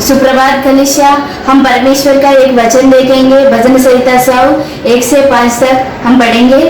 सुप्रभात कलिसिया, हम परमेश्वर का एक वचन देखेंगे। भजन संहिता 100 1 से 5 तक हम पढ़ेंगे।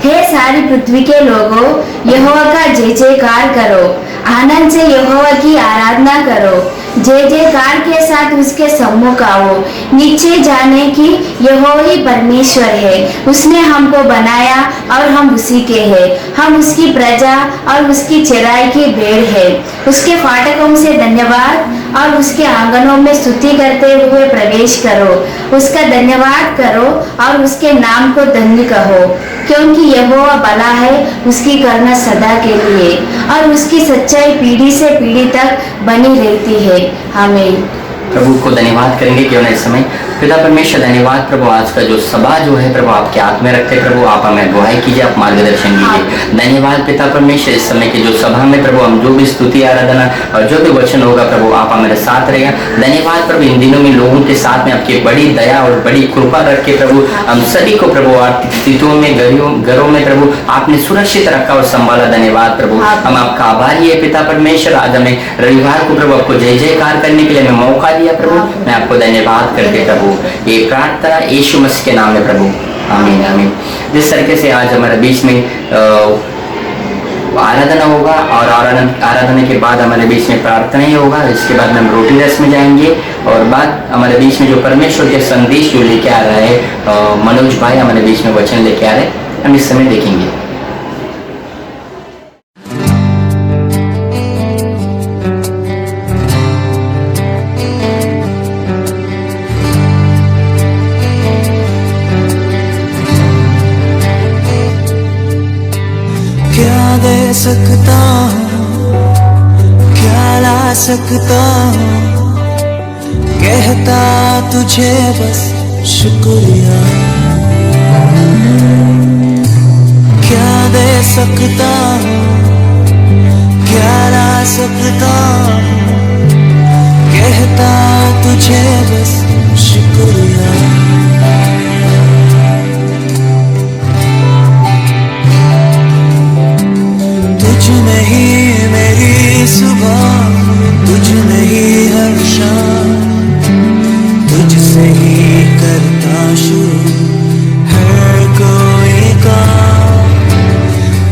हे सारी पृथ्वी के लोगों, यहोवा का जय जयकार करो, आनंद से यहोवा की आराधना करो, जय जयकार के साथ उसके सम्मुख आओ। नीचे जाने की यहोवा ही परमेश्वर है, उसने हमको बनाया और हम उसी के हैं। हम उसकी प्रजा और उसकी चराई की भेड़ है। उसके फाटकों से धन्यवाद और उसके आंगनों में स्तुति करते हुए प्रवेश करो। उसका धन्यवाद करो और उसके नाम को धन्य कहो, क्योंकि यहोवा भला है, उसकी करुणा सदा के लिए और उसकी सच्चाई पीढ़ी से पीढ़ी तक बनी रहती है। आमीन। प्रभु को धन्यवाद करेंगे क्यों नहीं समय। पिता परमेश्वर धन्यवाद प्रभु, आज का जो सभा जो है प्रभु आपके हाथ में रखते प्रभु, आप हमें अगुवाई कीजिए, आप मार्गदर्शन कीजिए। धन्यवाद पिता परमेश्वर, इस समय की जो सभा में प्रभु हम जो भी स्तुति आराधना और जो भी वचन होगा प्रभु आप हमारे साथ रहेगा। धन्यवाद प्रभु, इन दिनों में लोगों के साथ में आपकी बड़ी दया और बड़ी कृपा रख के प्रभु हम सभी को प्रभु आर्थिक स्थितियों में घरों में प्रभु आपने सुरक्षित रखा और संभाला। धन्यवाद प्रभु, हम आपका आभारी है पिता परमेश्वर। आज हमें रविवार को प्रभु आपको जय जयकार करने के लिए हमें मौका दिया प्रभु, मैं आपको धन्यवाद करके प्रभु ये प्रार्थना यीशु मसीह के नाम में प्रभु, आमीन आमीन। जिस तरीके से आज हमारे बीच में आराधना होगा और आराधना के बाद हमारे बीच में प्रार्थना ही होगा। इसके बाद हम रोटी रस में जाएंगे और बाद हमारे बीच में जो परमेश्वर के संदेश जो लेके आ रहा है मनोज भाई हमारे बीच में वचन लेके आ रहे हैं, हम इस समय देखेंगे। सकता हूँ, क्या ला सकता हूँ, कहता तुझे बस शुक्रिया। क्या दे सकता हूँ, क्या ला सकता हूँ, कहता तुझे बस शुक्रिया। तुझ में ही मेरी सुबह, तुझ में ही हर शाम, तुझसे ही करता शुरू हर कोई काम।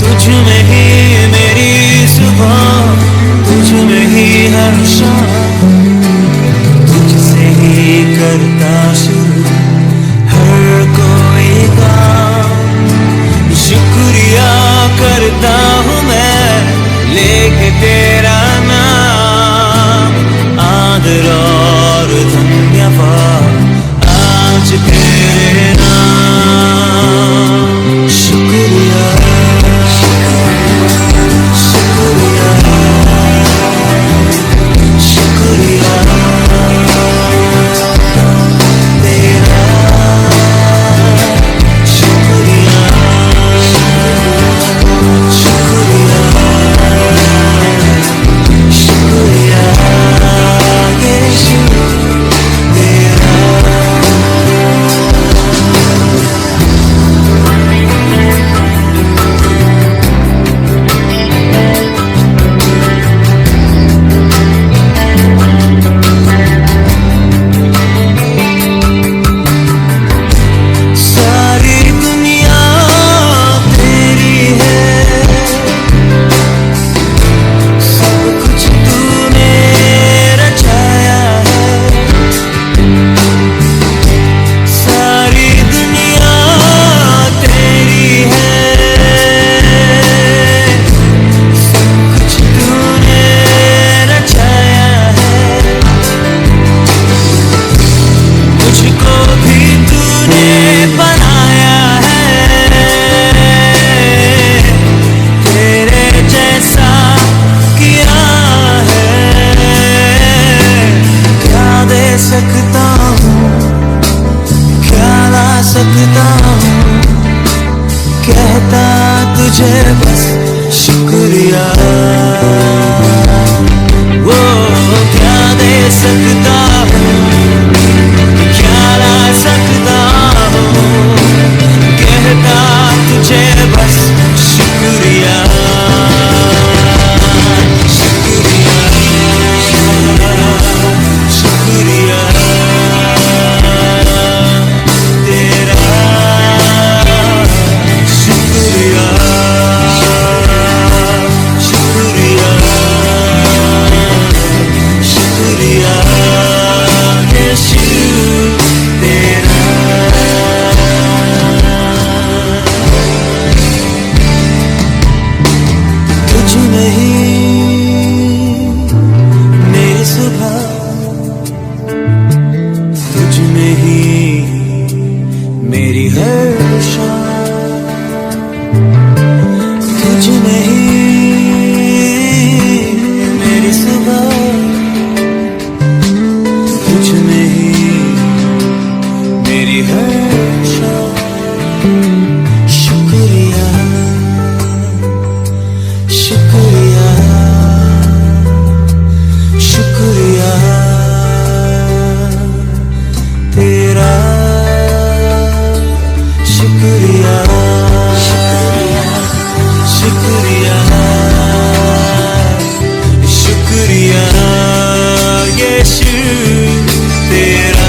तुझ में ही मेरी सुबह, तुझ में ही हर शाम, तुझसे ही करता शुरू हर कोई काम। शुक्रिया करता हूँ मैं लेके तेरा नाम, आदर और धन्यवाद आज तेरे नाम। शुक्रिया शुक्रिया शुक्रिया तेरा, शुक्रिया शुक्रिया शुक्रिया यीशु तेरा। सारी दुनिया तेरी है, सब कुछ तूने रचाया है। सारी दुनिया तेरी है, सब कुछ तूने रचाया है। मुझको भी तूने बनाया है, तेरे जैसा किया है। क्या दे सकता हूँ, क्या ला सकता हूँ, कहता तुझे बस शुक्रिया। वो क्या दे सकता हूँ, क्या ला सकता हूँ, कहता तुझे बस शुक्रिया शुक्रिया शुक्रिया तुझ में ही मेरी सुबह, तुझ में ही मेरी हर शाम। शुक्रिया शुक्रिया शुक्रिया तेरा, शुक्रिया शुक्रिया शुक्रिया यीशु तेरा।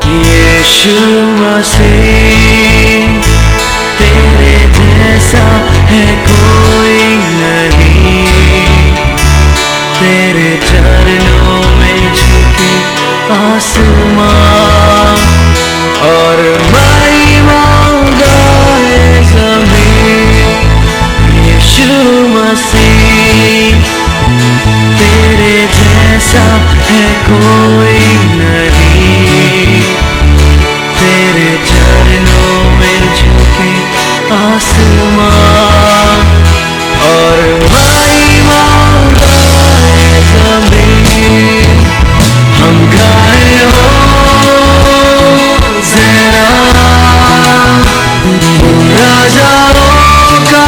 यीशु मसीह तेरे जैसा है कोई नहीं, तेरे चरणों में झुके आसमान और महिमा गाए ज़मीन। यीशु मसीह तेरे जैसा है कोई नहीं, तेरे चरणों में झुके आसमान और महिमा गाए ज़मीन। हम गाए हो ज़रा, राजाओं का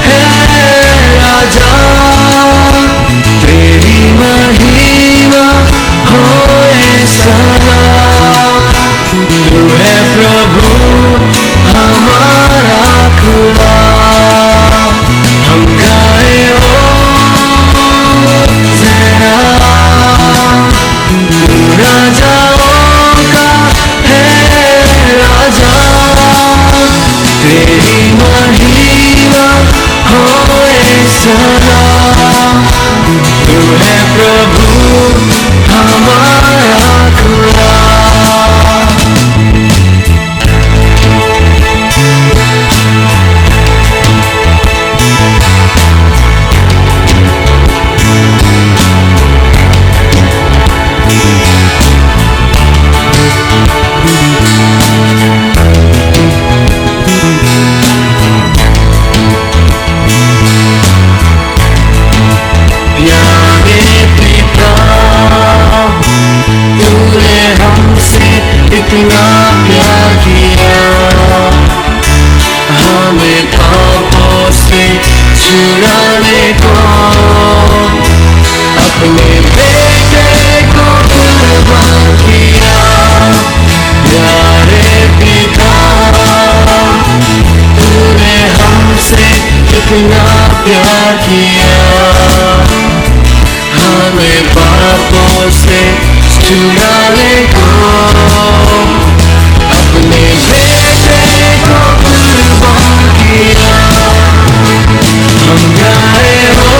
है राजा, तेरी महिमा होए सदा। तू है प्रभु हमारा खुदा, हम गाए हो ज़रा, तू राजाओं का है राजा, तेरी महिमा होए सदा। तू है प्रभु हमारा खुदा। प्यारे पिता, तूने हमसे इतना प्यार किया, हमें पापों से छुड़ाने को अपने बेटे को कुर्बान किया। प्यारे पिता, तूने हमसे इतना प्यार किया, हमें पापों से छुड़ाने को अपने बेटे को कुर्बान किया। हम गाए हो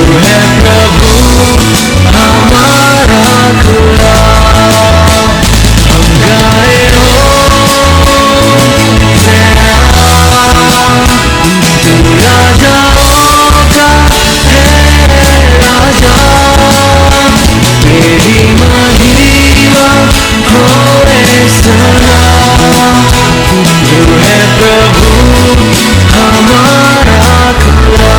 है प्रभु हमारा खुदा। हम गाए हो सेना, तू राजाओं का है राजा, तेरी महिमा होए सदा। तू है प्रभु हमारा खुदा।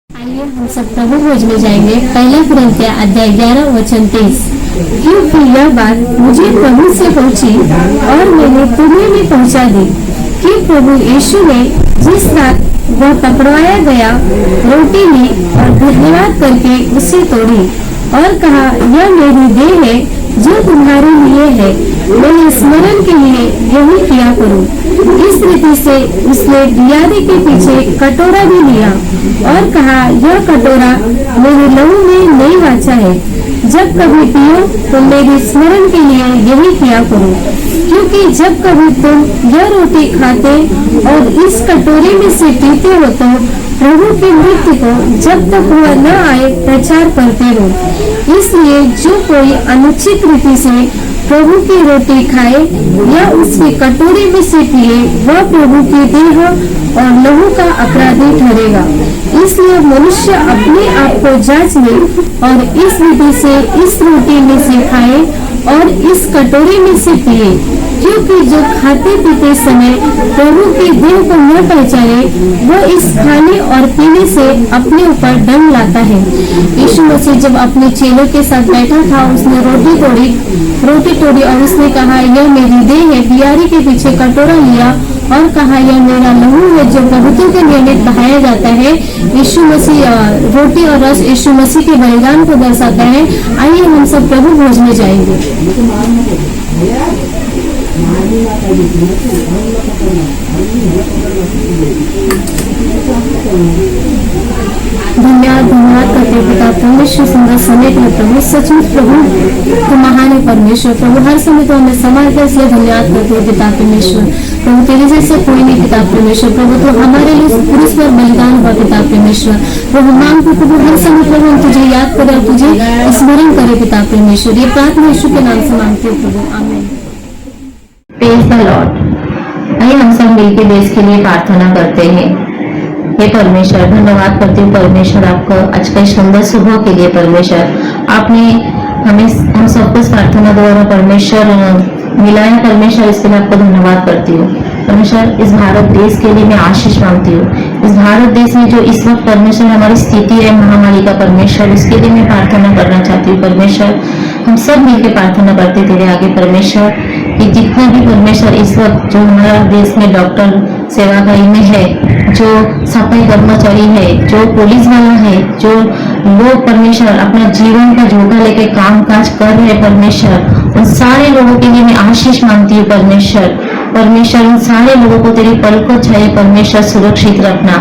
आइए हम सब प्रभु भोज में जाएंगे। पहला कुरिन्थिया अध्याय 11 वचन 23। क्योंकि यह बात मुझे प्रभु से पहुंची और मैंने तुम्हें भी पहुंचा दी कि प्रभु यीशु ने जिस रात वह पकड़वाया गया रोटी ली और धन्यवाद करके उसे तोड़ी और कहा, यह मेरी देह है जो तुम्हारे लिए है, मेरे स्मरण के लिए यही किया करो। इस रीति से उसने दियारे के पीछे कटोरा भी लिया और कहा, यह कटोरा मेरे लहू में नई वाचा है, जब कभी पियो तो मेरे स्मरण के लिए यही किया करो। क्योंकि जब कभी तुम यह रोटी खाते और इस कटोरे में से पीते हो तो प्रभु की मृत्यु को जब तक वह न आए प्रचार करते रहो। इसलिए जो कोई अनुचित रीति से प्रभु की रोटी खाए या उसके कटोरे में से पिए, वह प्रभु की देह और लहू का अपराधी ठहरेगा। इसलिए मनुष्य अपने आप को जांच ले और इस विधि से इस रोटी में से खाए और इस कटोरे में से पिए। क्योंकि जो खाते पीते समय प्रभु की देह को न पहचाने, वह इस खाने और पीने से अपने ऊपर दंड लाता है। यीशु मसीह जब अपने चेलों के साथ बैठा था, उसने रोटी तोड़ी और उसने कहा, यह मेरी देह है। दियारे के पीछे कटोरा लिया और कहा, यह मेरा लहू है जो बहुतों के नियमित बहाया जाता है। यीशु मसीह रोटी और रस यीशु मसीह के बलिदान को दर्शाता है। आइए हम सब प्रभु भोज में जाएंगे। धन्यवाद करते पिता परमेश्वर, सुंदर समय के प्रभु, सचमुच प्रभु तो महान है परमेश्वर। प्रभु हर समय तो हमें संभालते, इसलिए धन्यवाद करते हैं पिता परमेश्वर। प्रभु तेरे जैसे कोई नहीं पिता परमेश्वर। प्रभु तो हमारे लिए पुरुष पर बलिदान हुआ पिता परमेश्वर। प्रभु मांगते प्रभु हर समय प्रभु हम तुझे याद करें और तुझे स्मरण करे पिता परमेश्वर। ये प्रार्थना यीशु के नाम से मांगते हैं प्रभु, आमीन। Praise the Lord. आइए हम सब मिलकर देश के लिए प्रार्थना करते हैं। हे परमेश्वर, धन्यवाद करती हूँ परमेश्वर आपको आज के सुंदर सुबह के लिए। परमेश्वर आपने हम सबको इस प्रार्थना द्वारा परमेश्वर मिलाया। परमेश्वर इसके लिए आपको धन्यवाद करती हूँ। परमेश्वर इस भारत देश के लिए मैं आशीष मांगती हूँ। इस भारत देश में जो इस वक्त परमेश्वर हमारी स्थिति है महामारी का, परमेश्वर इसके लिए मैं प्रार्थना करना चाहती हूँ। परमेश्वर हम सब मिलकर प्रार्थना करते तेरे आगे परमेश्वर कि जितना भी परमेश्वर इस वक्त जो हमारा देश में डॉक्टर सेवाकाई में है, जो सफाई कर्मचारी है, जो पुलिस वाला है, जो लोग परमेश्वर अपना जीवन का झोंका लेके काम काज कर रहे हैं परमेश्वर, उन सारे लोगों के लिए मैं आशीष मांगती हूँ परमेश्वर। परमेश्वर उन सारे लोगों को तेरी पलकों छाए परमेश्वर सुरक्षित रखना।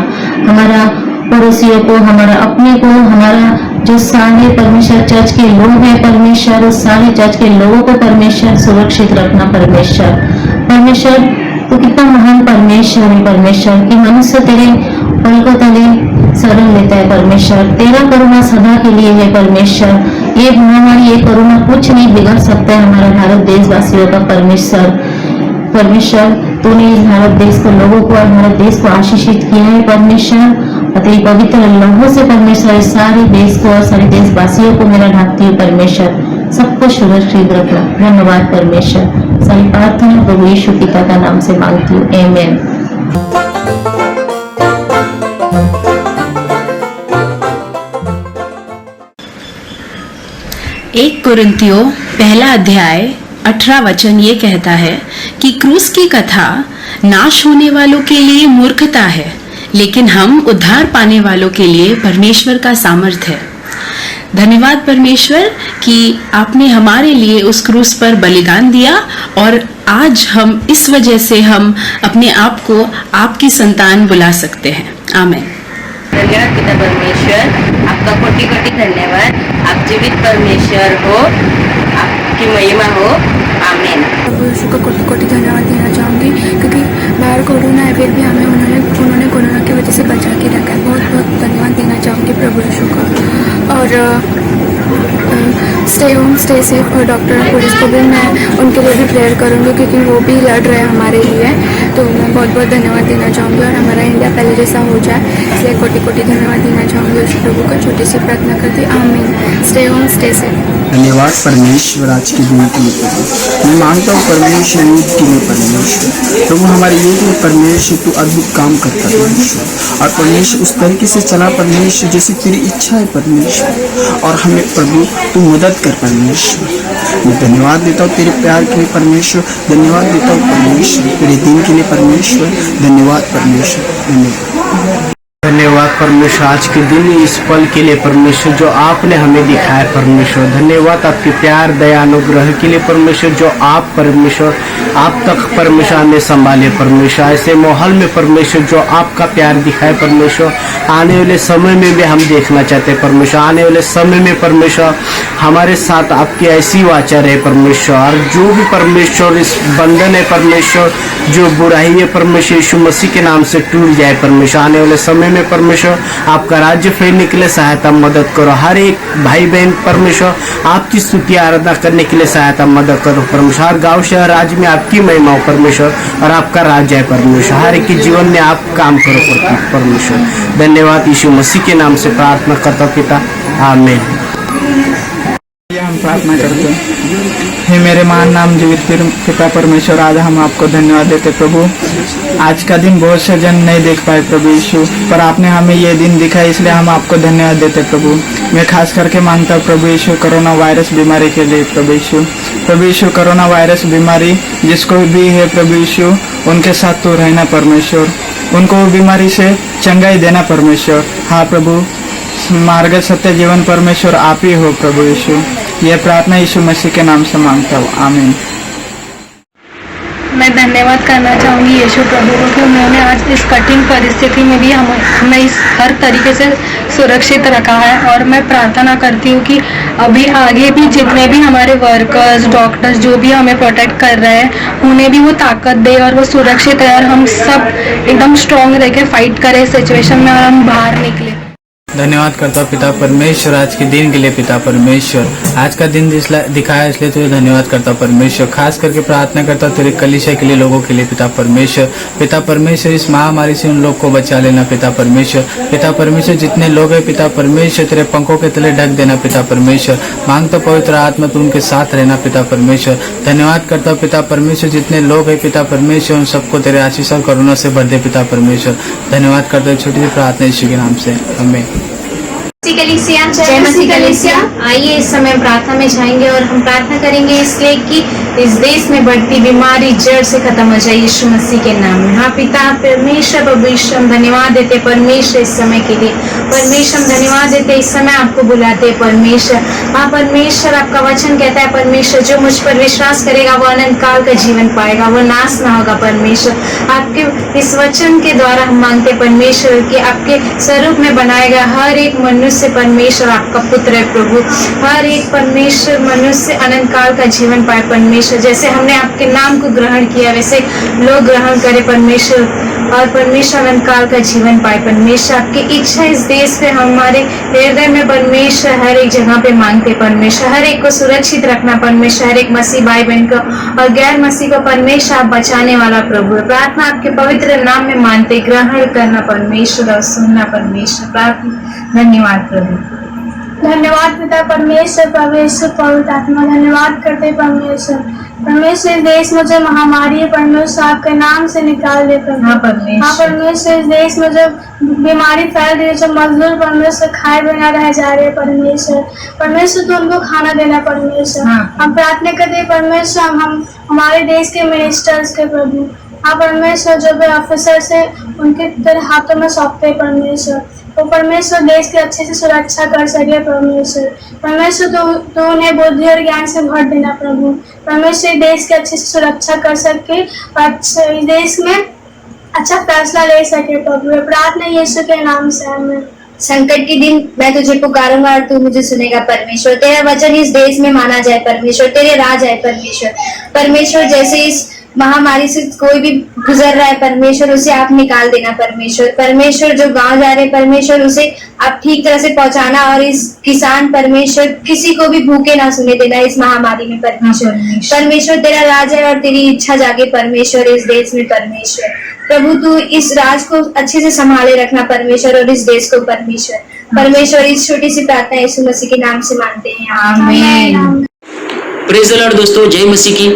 हमारा पड़ोसियों को, हमारा अपने को, हमारा जो सारे परमेश्वर चर्च के लोग हैं परमेश्वर, उस सारे चर्च के लोगों को परमेश्वर सुरक्षित रखना परमेश्वर। परमेश्वर तो कितना महान परमेश्वर है परमेश्वर कि मनुष्य तेरे पल को तले शरण लेता है परमेश्वर। तेरा करुणा सदा के लिए है परमेश्वर। ये महामारी ये करुणा कुछ नहीं बिगड़ सकता है हमारा भारत देशवासियों का परमेश्वर। परमेश्वर तूने इस भारत देश को लोगों को और भारत देश को आशीषित किया है परमेश्वर। और तेरी पवित्र लहू से परमेश्वर इस सारे देश को और सारे देशवासियों को मेरा ढाकती हूँ परमेश्वर। सबको सुरक्षित रखना। धन्यवाद परमेश्वर। सारी प्रार्थना प्रभु यीशु पिता का नाम से मांगती हूँ, आमीन। एक कुरिन्थियों पहला अध्याय 18 वचन ये कहता है कि क्रूस की कथा नाश होने वालों के लिए मूर्खता है, लेकिन हम उद्धार पाने वालों के लिए परमेश्वर का सामर्थ्य है। धन्यवाद परमेश्वर कि आपने हमारे लिए उस क्रूस पर बलिदान दिया और आज हम इस वजह से हम अपने आप को आपकी संतान बुला सकते हैं। आमीन। धन्यवाद पिता परमेश्वर, आपका कोटि कोटि धन्यवाद। आप जीवित परमेश्वर हो, आपकी महिमा हो। आमीन। प्रभु यीशु को कोटि कोटि धन्यवाद देना चाहूँगी क्योंकि बाहर कोरोना है फिर भी हमें उन्होंने कोरोना की वजह से बचा के रखा है। बहुत बहुत धन्यवाद देना चाहूँगी प्रभु यीशु को। और स्टे होम स्टे सेफ। और डॉक्टर पुलिस को भी मैं उनके लिए भी प्रेयर करूँगी क्योंकि वो भी लड़ रहे हैं हमारे लिए। तो मैं बहुत बहुत धन्यवाद देना चाहूँगी और हमारा इंडिया पहले जैसा हो जाए इसलिए कोटि कोटि धन्यवाद देना चाहूँगी। उस प्रभु को छोटी सी प्रार्थना करती हूँ। आमीन। Stay home stay safe. धन्यवाद परमेश्वर आज के दिन के लिए। मैं मांगता हूँ परमेश्वर यूथ के लिए परमेश्वर प्रभु हमारे यूथ में परमेश्वर तू अद्भुत काम करता है परमेश्वर। और परमेश्वर उस तरीके से चला परमेश्वर जैसे तेरी इच्छा है परमेश्वर। और हमें प्रभु तू मदद कर परमेश्वर। मैं धन्यवाद देता हूँ तेरे प्यार के लिए परमेश्वर। धन्यवाद देता हूँ परमेश्वर तेरे दिन के लिए परमेश्वर। धन्यवाद परमेश्वर। धन्यवाद। धन्यवाद परमेश्वर आज के दिन इस पल के लिए परमेश्वर जो आपने हमें दिखाया परमेश्वर। धन्यवाद आपके प्यार दया अनुग्रह के लिए परमेश्वर जो आप परमेश्वर आप तक परमेश्वर हमें संभाले परमेश्वर। ऐसे माहौल में परमेश्वर जो आपका प्यार दिखाए परमेश्वर आने वाले समय में भी हम देखना चाहते हैं परमेश्वर। आने वाले समय में परमेश्वर हमारे साथ आपकी ऐसी वाचा रहे परमेश्वर। और जो भी परमेश्वर इस बंधन है परमेश्वर जो बुराई है परमेश्वर यीशु मसीह के नाम से टूट जाए परमेश्वर। आने वाले समय में परमेश्वर आपका राज्य फैलने के लिए सहायता मदद करो। हर एक भाई बहन परमेश्वर आपकी स्तुति आराधना करने के लिए सहायता मदद करो परमेश्वर। हर गाँव शहर राज्य में आपकी महिमा हो परमेश्वर और आपका राज्य है परमेश्वर। हर एक के जीवन में आप काम करो परमेश्वर। धन्यवाद यीशु मसीह के नाम से प्रार्थना करता पिता, आमीन। हम प्रार्थना करते हैं। हे मेरे महान नाम जीवित पिता परमेश्वर, आज हम आपको धन्यवाद देते प्रभु। आज का दिन बहुत से जन नहीं देख पाए प्रभु यीशु, पर आपने हमें ये दिन दिखाया इसलिए हम आपको धन्यवाद देते प्रभु। मैं खास करके मांगता हूँ प्रभु यीशु कोरोना वायरस बीमारी के लिए प्रभु यीशु। प्रभु यीशु कोरोना वायरस बीमारी जिसको भी है प्रभु यीशु उनके साथ तो रहना परमेश्वर। उनको बीमारी से चंगाई देना परमेश्वर। हाँ प्रभु, मार्ग सत्य जीवन परमेश्वर आप ही हो प्रभु यीशु। यह प्रार्थना यीशु मसीह के नाम से मांगता हूँ, आमीन। मैं धन्यवाद करना चाहूँगी यीशु प्रभु को कि उन्होंने आज इस कठिन परिस्थिति में भी हमें इस हर तरीके से सुरक्षित रखा है। और मैं प्रार्थना करती हूँ कि अभी आगे भी जितने भी हमारे वर्कर्स डॉक्टर्स जो भी हमें प्रोटेक्ट कर रहे हैं उन्हें भी वो ताकत दे और वो सुरक्षित है और हम सब एकदम स्ट्रॉन्ग रह के फाइट करें सिचुएशन में और हम बाहर निकले। धन्यवाद करता हूँ पिता परमेश्वर आज के दिन के लिए पिता परमेश्वर। आज का दिन दिखाया इसलिए तुझे धन्यवाद करता हूँ परमेश्वर। खास करके प्रार्थना करता हूँ तेरे कलीसिया के लिए लोगों के लिए पिता परमेश्वर। पिता परमेश्वर इस महामारी से उन लोग को बचा लेना पिता परमेश्वर। पिता परमेश्वर जितने लोग हैं पिता परमेश्वर तेरे पंखों के तले ढक देना पिता परमेश्वर। मांगता पवित्र आत्मा तू उनके साथ रहना पिता परमेश्वर। धन्यवाद करता हूँ पिता परमेश्वर जितने लोग हैं पिता परमेश्वर उन सबको तेरे आशीष और करुणा से भर दे पिता परमेश्वर। धन्यवाद करता हूँ छोटी सी प्रार्थना यीशु के नाम से, आमीन। जय मसीह कलीसिया। आइए इस समय प्रार्थना में जाएंगे और हम प्रार्थना करेंगे इसलिए कि इस देश में बढ़ती बीमारी जड़ से खत्म हो जाए यीशु मसीह के नाम में। हाँ पिता परमेश्वर प्रभु यीशु हम धन्यवाद देते परमेश्वर इस समय के लिए। परमेश्वर हम धन्यवाद देते इस समय आपको बुलाते परमेश्वर। हाँ परमेश्वर आपका वचन कहता है परमेश्वर जो मुझ पर विश्वास करेगा वो अनंत काल का जीवन पाएगा, वो नाश ना होगा परमेश्वर। आपके इस वचन के द्वारा हम मांगते परमेश्वर कि आपके स्वरूप में बनाए गए हर एक मनुष्य मनुष्य परमेश्वर आपका पुत्र है प्रभु। हर एक परमेश्वर मनुष्य अनंत काल का जीवन पाए परमेश्वर। जैसे हमने आपके नाम को ग्रहण किया वैसे लोग ग्रहण करे परमेश्वर, और परमेश्वर अनंत काल का जीवन पाए परमेश्वर। आपकी इच्छा इस देश पे हमारे हृदय में परमेश्वर हर एक जगह पे मांगते परमेश्वर। हर एक को सुरक्षित रखना परमेश्वर, हर एक मसीह भाई बहन को और गैर मसीह को परमेश्वर आप बचाने वाला प्रभु है। प्रार्थना आपके पवित्र नाम में मानते, ग्रहण करना परमेश्वर और सुनना परमेश्वर। प्रार्थना धन्यवाद प्रभु। धन्यवाद पिता परमेश्वर, परमेश्वर पवित्र आत्मा, धन्यवाद करते परमेश्वर। परमेश्वर इस देश में जो महामारी है परमेश्वर आपके नाम से निकाल दे प्रभु। हाँ परमेश्वर, इस देश में जो बीमारी फैल रही है, जो मजदूर परमेश्वर खाए बिना रह जा रहे हैं परमेश्वर तो उनको खाना देना परमेश्वर। हम प्रार्थना करते हैं परमेश्वर, हम हमारे देश के मिनिस्टर्स के प्रभु, हाँ परमेश्वर जो भी ऑफिसर है उनके तेरे हाथों में सौंपते हैं परमेश्वर। तो परमेश्वर देश की अच्छे से सुरक्षा कर सके परमेश्वर तो उन्हें बुद्धि और ज्ञान से भर देना प्रभु। परमेश्वर देश की अच्छे से सुरक्षा कर सके और इस देश में अच्छा फैसला ले सके प्रभु। प्रार्थना यीशु के नाम से आमीन। संकट के दिन मैं तुझे पुकारूंगा और तू मुझे सुनेगा परमेश्वर। तेरा वचन इस देश में माना जाए परमेश्वर, तेरे राज है परमेश्वर। जैसे इस महामारी से कोई भी गुजर रहा है परमेश्वर, उसे आप निकाल देना परमेश्वर। जो गांव जा रहे परमेश्वर, उसे आप ठीक तरह से पहुंचाना, और इस किसान परमेश्वर किसी को भी भूखे ना सुने देना इस महामारी में परमेश्वर। तेरा राज है और तेरी इच्छा जागे परमेश्वर इस देश में परमेश्वर। प्रभु तू इस राज को अच्छे से संभाले रखना परमेश्वर, और इस देश को परमेश्वर। इस छोटी सी प्रार्थना यीशु मसीह के नाम से मांगते हैं, आमीन। Praise the Lord. दोस्तों जय मसीह की।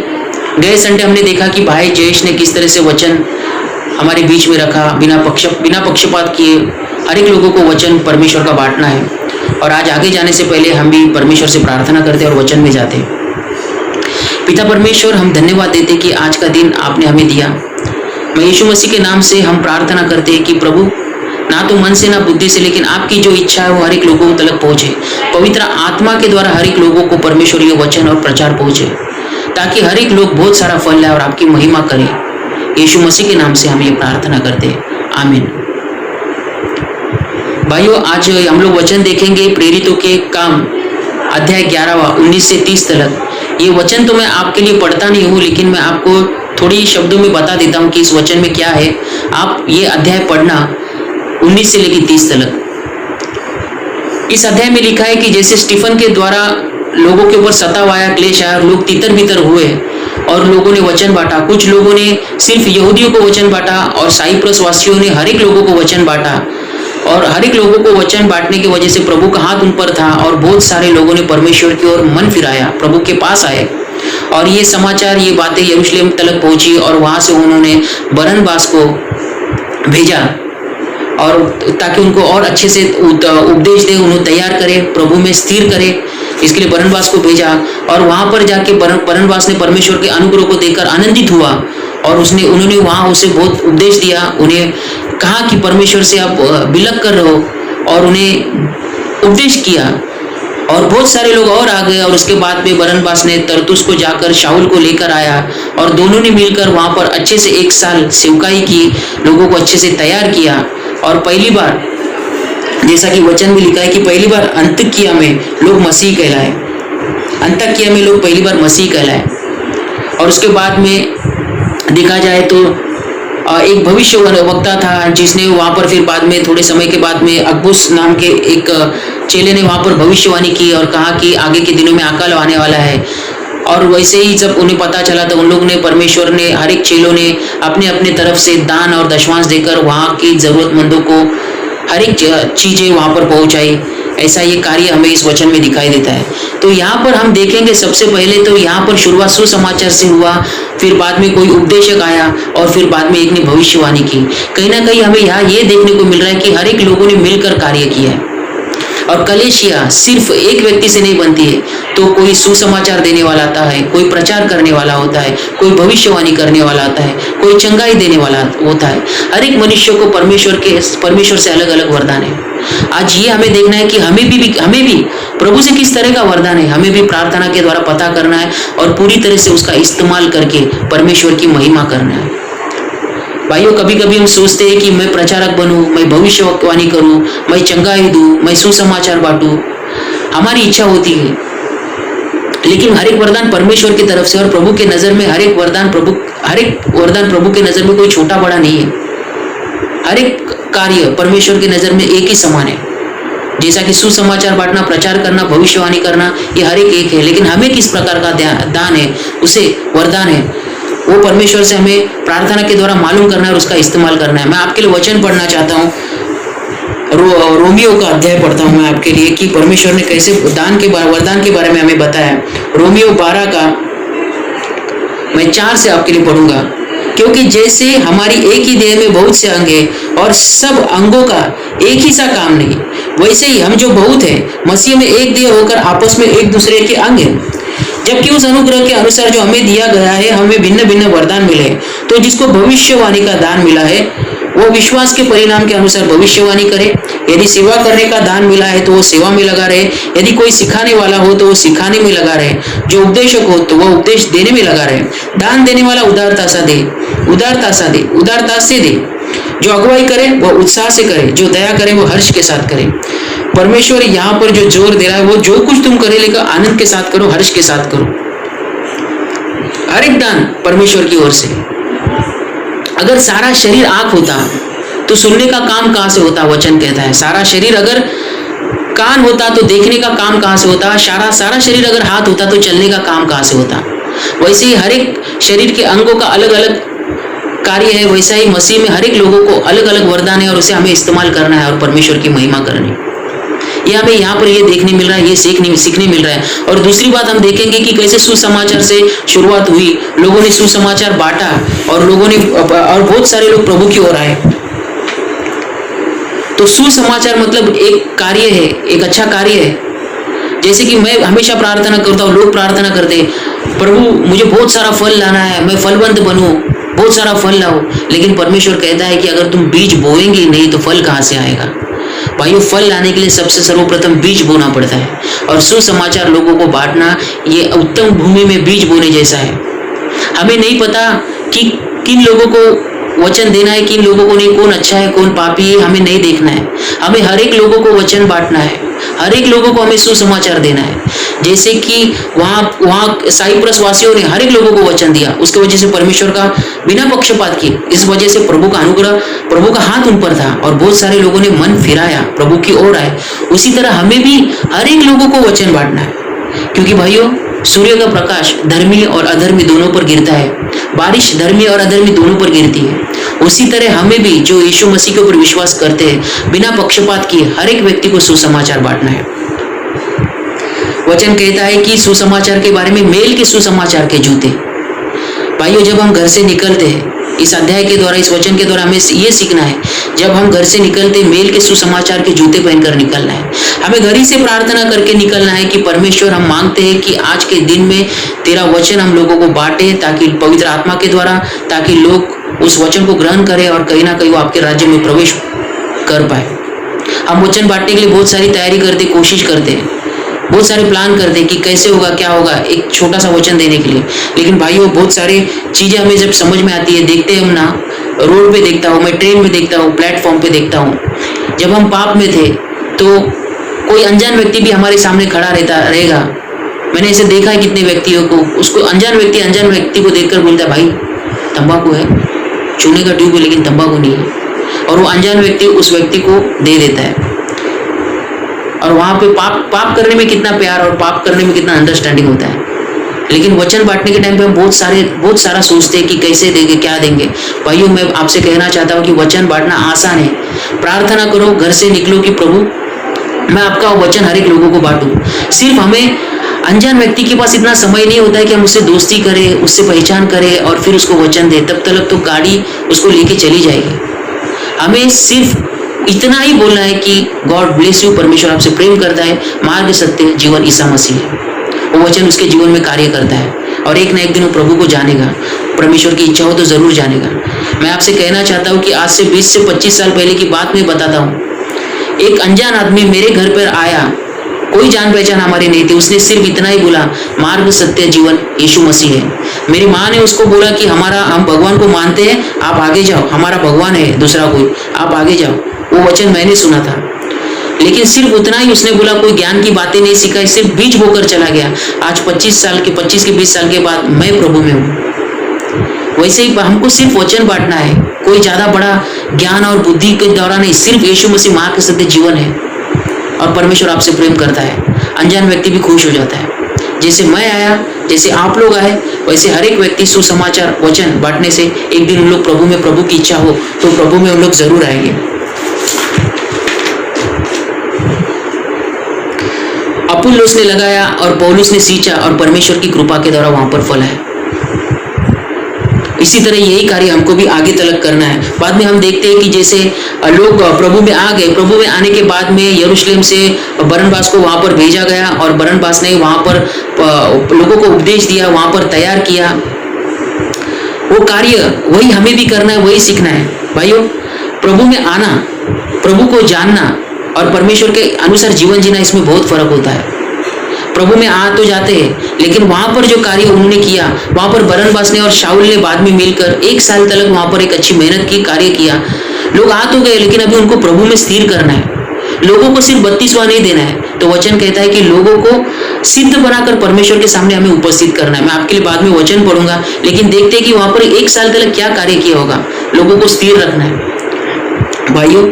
गए संडे हमने देखा कि भाई जयेश ने किस तरह से वचन हमारे बीच में रखा, बिना पक्षपात किए हर एक लोगों को वचन परमेश्वर का बांटना है। और आज आगे जाने से पहले हम भी परमेश्वर से प्रार्थना करते और वचन में जाते। पिता परमेश्वर, हम धन्यवाद देते कि आज का दिन आपने हमें दिया। मैं यीशु मसीह के नाम से हम प्रार्थना करते हैं कि प्रभु ना तो मन से ना बुद्धि से, लेकिन आपकी जो इच्छा है वो हर एक लोगों तक पहुंचे। पवित्र आत्मा के द्वारा हर एक लोगों को परमेश्वर ये वचन और प्रचार पहुंचे, ताकि हर एक लोग बहुत सारा फल लाए और आपकी महिमा करें। यीशु मसीह के नाम से हम ये प्रार्थना करते हैं, आमीन। भाइयों, आज हम लोग वचन देखेंगे प्रेरितों के काम अध्याय 11 19 से 30 तक। ये वचन तो मैं आपके लिए पढ़ता नहीं हूँ, लेकिन मैं आपको थोड़ी शब्दों में बता देता हूँ कि इस वचन में क्या है। आप ये अध्याय पढ़ना 19 से लेकर 30 तक। इस अध्याय में लिखा है कि जैसे स्टीफन के द्वारा लोगों के ऊपर सताव आया, क्लेश आया, लोग तितर बितर हुए और लोगों ने वचन बांटा। कुछ लोगों ने सिर्फ यहूदियों को वचन बांटा और साइप्रस वासियों ने हर एक लोगों को वचन बांटा। और हर एक लोगों को वचन बांटने की वजह से प्रभु का हाथ उन पर था और बहुत सारे लोगों ने परमेश्वर की ओर मन फिराया, प्रभु के पास आए। और ये समाचार, ये बातें यरूशलेम तक पहुंची और वहां से उन्होंने बरनबास को भेजा और ताकि उनको और अच्छे से उपदेश दे, उन्हें तैयार करे, प्रभु में स्थिर करे। इसके लिए बरनबास को भेजा और वहां पर जाके बरनबास ने परमेश्वर के अनुग्रह को देखकर आनंदित हुआ और उन्होंने वहां उसे बहुत उपदेश दिया। उन्हें कहा कि परमेश्वर से आप बिलक कर रहे हो और उन्हें उपदेश किया। और बहुत सारे लोग और आ गए। और उसके बाद में बरनबास ने तरतुस को जाकर शाऊल को लेकर आया और दोनों ने मिलकर वहां पर अच्छे से 1 साल सेवकाई की, लोगों को अच्छे से तैयार किया। और पहली बार, जैसा कि वचन में लिखा है कि पहली बार अंतकिया में लोग मसीह कहलाए, अंतकिया में लोग पहली बार मसीह कहलाए। और उसके बाद में देखा जाए तो एक भविष्य वक्ता था जिसने वहाँ पर फिर बाद में थोड़े समय के बाद में अकबुस नाम के एक चेले ने वहाँ पर भविष्यवाणी की और कहा कि आगे के दिनों में अकाल आने वाला है। और वैसे ही जब उन्हें पता चला तो उन लोग ने, परमेश्वर ने, हर एक चेलों ने अपने अपने तरफ से दान और दशमांश देकर वहाँ की जरूरतमंदों को हर एक चीजें वहाँ पर पहुँचाई। ऐसा ये कार्य हमें इस वचन में दिखाई देता है। तो यहाँ पर हम देखेंगे सबसे पहले तो यहाँ पर शुरुआत सुसमाचार से हुआ, फिर बाद में कोई उपदेशक आया और फिर बाद में एक ने भविष्यवाणी की। कहीं ना कहीं हमें यहाँ ये देखने को मिल रहा है कि हर एक लोगों ने मिलकर कार्य किया है। और कलेशिया सिर्फ एक व्यक्ति से नहीं बनती है, तो कोई सुसमाचार देने वाला आता है, कोई प्रचार करने वाला होता है, कोई भविष्यवाणी करने वाला आता है, कोई चंगाई देने वाला होता है। हर एक मनुष्य को परमेश्वर से अलग अलग वरदान है। आज ये हमें देखना है कि हमें भी प्रभु से किस तरह का वरदान है। हमें भी प्रार्थना के द्वारा पता करना है और पूरी तरह से उसका इस्तेमाल करके परमेश्वर की महिमा करना है। भाइयों, कभी कभी हम सोचते हैं कि मैं प्रचारक बनूं, मैं भविष्यवाणी करूं, मैं चंगाई दूं, मैं सुसमाचार बांटूं, हमारी इच्छा होती है। लेकिन हर एक वरदान परमेश्वर की तरफ से और प्रभु के नजर में हर एक वरदान प्रभु के नजर में कोई छोटा बड़ा नहीं है। हर एक कार्य परमेश्वर की नजर में एक ही समान है। जैसा कि सुसमाचार बांटना, प्रचार करना, भविष्यवाणी करना, ये हर एक है। लेकिन हमें किस प्रकार का दान है, उसे वरदान है, वो परमेश्वर से हमें प्रार्थना के द्वारा मालूम करना है और उसका इस्तेमाल करना है। मैं आपके लिए वचन पढ़ना चाहता हूँ, रोमियो का अध्याय पढ़ता हूँ मैं आपके लिए कि परमेश्वर ने कैसे वरदान के बारे में हमें बताया। रोमियो 12 का मैं 4 से आपके लिए पढ़ूंगा। क्योंकि जैसे हमारी एक ही देह में बहुत से अंग हैं और सब अंगों का एक ही सा काम नहीं, वैसे ही हम जो बहुत है मसीह में एक देह होकर आपस में एक दूसरे के अंग हैं। जबकि उस अनुग्रह के अनुसार जो हमें दिया गया है, हमें भिन्न भिन्न वरदान मिले। तो जिसको भविष्यवाणी का दान मिला है वो विश्वास के परिणाम के अनुसार भविष्यवाणी करे। यदि सेवा करने का दान मिला है तो वो सेवा में लगा रहे। यदि कोई सिखाने वाला हो तो वो सिखाने में लगा रहे। जो उपदेशक हो तो वह उपदेश देने में लगा रहे। दान देने वाला उदारता से दे। जो अगुवाई करे वह उत्साह से करे। जो दया करे वो हर्ष के साथ करे। परमेश्वर यहाँ पर जो जोर दे रहा है वो जो कुछ तुम करे लेकर आनंद के साथ करो, हर्ष के साथ करो। हर एक दान परमेश्वर की ओर से। अगर सारा शरीर आंख होता तो सुनने का काम कहां से होता? वचन कहता है। सारा शरीर अगर कान होता तो देखने का काम कहां से होता? सारा शरीर अगर हाथ होता तो चलने का काम कहां से होता? वैसे ही हर एक शरीर के अंगों का अलग अलग कार्य है। वैसा ही मसीह में हर एक लोगों को अलग अलग वरदान है और उसे हमें इस्तेमाल करना है और परमेश्वर की महिमा करनी। ये हमें यहाँ पर ये देखने मिल रहा है, ये सीखने मिल रहा है। और दूसरी बात हम देखेंगे कि कैसे सुसमाचार से शुरुआत हुई, लोगों ने सुसमाचार बांटा और बहुत सारे लोग प्रभु की ओर आए। तो सुसमाचार मतलब एक कार्य है, एक अच्छा कार्य है। जैसे कि मैं हमेशा प्रार्थना करता हूँ, लोग प्रार्थना करते हैं, प्रभु मुझे बहुत सारा फल लाना है, मैं फलवंत बनूं, बहुत सारा फल लाओ। लेकिन परमेश्वर कहता है कि अगर तुम बीज बोएंगे नहीं तो फल कहाँ से आएगा? भाइयों, फल लाने के लिए सबसे सर्वप्रथम बीज बोना पड़ता है। और सुसमाचार लोगों को बांटना ये उत्तम भूमि में बीज बोने जैसा है। हमें नहीं पता कि किन लोगों को वचन देना है, किन लोगों को नहीं, कौन अच्छा है कौन पापी है, हमें नहीं देखना है। हमें हर एक लोगों को वचन बांटना है, हर एक लोगों को हमें सुसमाचार देना है। जैसे कि वहाँ साइप्रस वासियों ने हर एक लोगों को वचन दिया, उसके वजह से परमेश्वर का बिना पक्षपात किए, इस वजह से प्रभु का अनुग्रह, प्रभु का हाथ उन पर था और बहुत सारे लोगों ने मन फिराया, प्रभु की ओर आए। उसी तरह हमें भी हर एक लोगों को वचन बांटना है। क्योंकि भाइयों, सूर्य का प्रकाश धर्मी और अधर्मी दोनों पर गिरता है, बारिश धर्मी और अधर्मी दोनों पर गिरती है। उसी तरह हमें भी जो यीशु मसीह के ऊपर विश्वास करते हैं, बिना पक्षपात किए हर एक व्यक्ति को सुसमाचार बांटना है। वचन कहता है कि सुसमाचार के बारे में, मेल के सुसमाचार के जूते। भाइयों, जब हम घर से निकलते हैं, इस अध्याय के द्वारा, इस वचन के द्वारा हमें ये सीखना है, जब हम घर से निकलते मेल के सुसमाचार के जूते पहनकर निकलना है। हमें घर ही से प्रार्थना करके निकलना है कि परमेश्वर, हम मांगते हैं कि आज के दिन में तेरा वचन हम लोगों को बांटे, ताकि पवित्र आत्मा के द्वारा, ताकि लोग उस वचन को ग्रहण करें और कहीं ना कहीं वो आपके राज्य में प्रवेश कर पाए। हम वचन बांटने के लिए बहुत सारी तैयारी करते, कोशिश करते हैं, बहुत सारे प्लान करते हैं कि कैसे होगा, क्या होगा, एक छोटा सा वचन देने के लिए। लेकिन भाइयों, बहुत सारी चीजें हमें जब समझ में आती है, देखते हैं हम ना, रोड पे देखता हूँ मैं, ट्रेन में देखता हूँ, प्लेटफॉर्म पे देखता हूँ। जब हम पाप में थे तो कोई अनजान व्यक्ति भी हमारे सामने खड़ा रहेगा। मैंने ऐसे देखा है कितने व्यक्तियों को, उसको अनजान व्यक्ति को देखकर बोलता है, भाई तंबाकू है, चूने का ट्यूब है लेकिन तंबाकू नहीं है, और वो अनजान व्यक्ति उस व्यक्ति को दे देता है। और वहां पे पाप करने में कितना प्यार और पाप करने में कितना अंडरस्टैंडिंग होता है। लेकिन वचन बांटने के टाइम पे हम बहुत सारा सोचते हैं कि कैसे देंगे, क्या देंगे। भाइयों, मैं आपसे कहना चाहता हूँ कि वचन बांटना आसान है। प्रार्थना करो, घर से निकलो कि प्रभु मैं आपका वचन हर एक लोगों को बांटूं। सिर्फ हमें अनजान व्यक्ति के पास इतना समय नहीं होता है कि हम उससे दोस्ती करें, उससे पहचान करें और फिर उसको वचन दें। तब तक तो गाड़ी उसको लेके चली जाएगी। हमें सिर्फ इतना ही बोलना है कि गॉड ब्लेस यू, परमेश्वर आपसे प्रेम करता है, मार्ग सत्य जीवन ईसा मसीह है। वो वचन उसके जीवन में कार्य करता है और एक ना एक दिन वो प्रभु को जानेगा। परमेश्वर की इच्छा हो तो जरूर जानेगा। मैं आपसे कहना चाहता हूँ कि आज से 20 से 25 साल पहले की बात मैं बताता हूँ। एक अनजान आदमी मेरे घर पर आया कोई जान पहचान हमारी नहीं थी। उसने सिर्फ इतना ही बोला, मार्ग सत्य जीवन यीशु मसीह है। मेरी माँ ने उसको बोला कि हम भगवान को मानते हैं, आप आगे जाओ, हमारा भगवान है दूसरा कोई, आप आगे जाओ। वो वचन मैंने सुना था, लेकिन सिर्फ उतना ही उसने बोला, कोई ज्ञान की बातें नहीं सिखाई, सिर्फ बीज बोकर चला गया। आज 25 के 20 साल के बाद मैं प्रभु में हूँ। वैसे ही हमको सिर्फ वचन बांटना है, कोई ज्यादा बड़ा ज्ञान और बुद्धि के द्वारा नहीं, सिर्फ यीशु मसीह मार्ग सत्य जीवन है और परमेश्वर आपसे प्रेम करता है। अनजान व्यक्ति भी खुश हो जाता है। जैसे मैं आया, जैसे आप लोग आए, वैसे हर एक व्यक्ति सुसमाचार वचन बांटने से एक दिन उन लोग प्रभु में, प्रभु की इच्छा हो तो प्रभु में उन लोग जरूर आएंगे। अपुल्लोस ने लगाया और पौलुस ने सींचा और परमेश्वर की कृपा के द्वारा वहां पर फल है। इसी तरह यही कार्य हमको भी आगे तलक करना है। बाद में हम देखते हैं कि जैसे लोग प्रभु में आ गए, प्रभु में आने के बाद में यरूशलेम से बरनबास को वहां पर भेजा गया और बरनबास ने वहां पर लोगों को उपदेश दिया, वहां पर तैयार किया। वो कार्य वही हमें भी करना है, वही सीखना है भाइयों। प्रभु में आना, प्रभु को जानना और परमेश्वर के अनुसार जीवन जीना, इसमें बहुत फर्क होता है। प्रभु में आ तो जाते हैं, लेकिन वहां पर जो कार्य उन्होंने किया, वहां पर बरनबास ने और शाऊल ने बाद में मिलकर 1 साल तक वहां पर एक अच्छी मेहनत की, कार्य किया। लोग आ तो गए, लेकिन अभी उनको प्रभु में स्थिर करना है। लोगों को सिर्फ 32वां नहीं देना है। तो वचन कहता है कि लोगों को सिद्ध बनाकर परमेश्वर के सामने हमें उपस्थित करना है। मैं आपके लिए बाद में वचन पढ़ूंगा, लेकिन देखते हैं कि वहां पर 1 साल तक क्या कार्य किया होगा। लोगों को स्थिर रखना है। भाइयों,